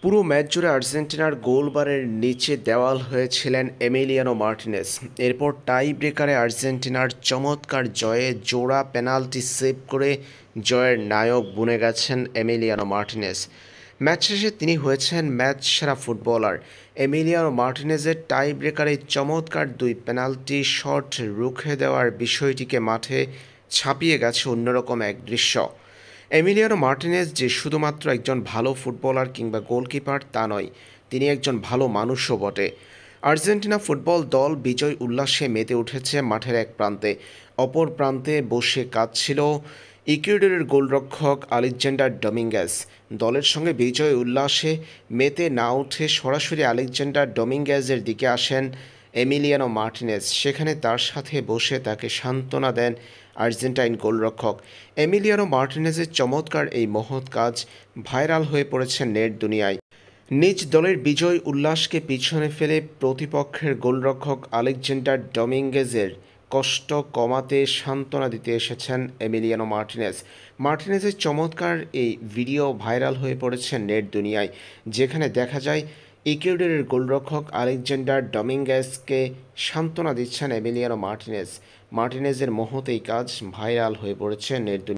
পুরো ম্যাচ জুড়ে আর্জেন্টিনার গোলবারের নিচে দেওয়াল হয়েছিলেন এমিলিয়ানো মার্টিনেজ। এরপর টাই ব্রেকারে আর্জেন্টিনার চমৎকার জয়ে জোড়া পেনাল্টি সেভ করে জয়ের নায়ক বনে গেছেন এমিলিয়ানো মার্টিনেজ। ম্যাচ শেষে তিনি হয়েছেন ম্যাচ সেরা ফুটবলার। এমিলিয়ানো মার্টিনেজের টাই ব্রেকারে চমৎকার দুই পেনাল্টি শট রুখে দেওয়ার বিষয়টিকে মাঠে ছাপিয়ে গেছে অন্যরকম এক দৃশ্য। এমিলিয়ানো মার্টিনেজ যে শুধুমাত্র একজন ভালো ফুটবলার কিংবা গোলকিপার তা নয়, তিনি একজন ভালো মানুষও বটে। আর্জেন্টিনা ফুটবল দল বিজয় উল্লাসে মেতে উঠেছে মাঠের এক প্রান্তে। অপর প্রান্তে বসে কাঁদছিল ইকুয়েডরের গোলরক্ষক আলেকজান্ডার ডমিঙ্গেজ। দলের সঙ্গে বিজয় উল্লাসে মেতে না উঠে সরাসরি আলেকজান্ডার ডমিঙ্গেজের দিকে আসেন এমিলিয়ানো মার্টিনেজ। সেখানে তার সাথে বসে তাকে সান্ত্বনা দেন আর্জেন্টাইন গোলরক্ষক। এমিলিয়ানো মার্টিনেজের চমৎকার এই মহৎ কাজ ভাইরাল হয়ে পড়েছে নেট দুনিয়ায়। নিজ দলের বিজয় উল্লাসকে পিছনে ফেলে প্রতিপক্ষের গোলরক্ষক আলেকজান্ডার ডমিঙ্গেজের কষ্ট কমাতে সান্ত্বনা দিতে এসেছেন এমিলিয়ানো মার্টিনেজ। মার্টিনেজের চমৎকার এই ভিডিও ভাইরাল হয়ে পড়েছে নেট দুনিয়ায়, যেখানে দেখা যায় ইকুয়েডরের গোলরক্ষক আলেকজান্ডার ডমিঙ্গেজকে সান্ত্বনা দিচ্ছেন এমিলিয়ানো মার্টিনেজ। মার্টিনেজের মহৎ এই কাজ ভাইরাল হয়ে পড়েছে নেট দুনিয়ায়।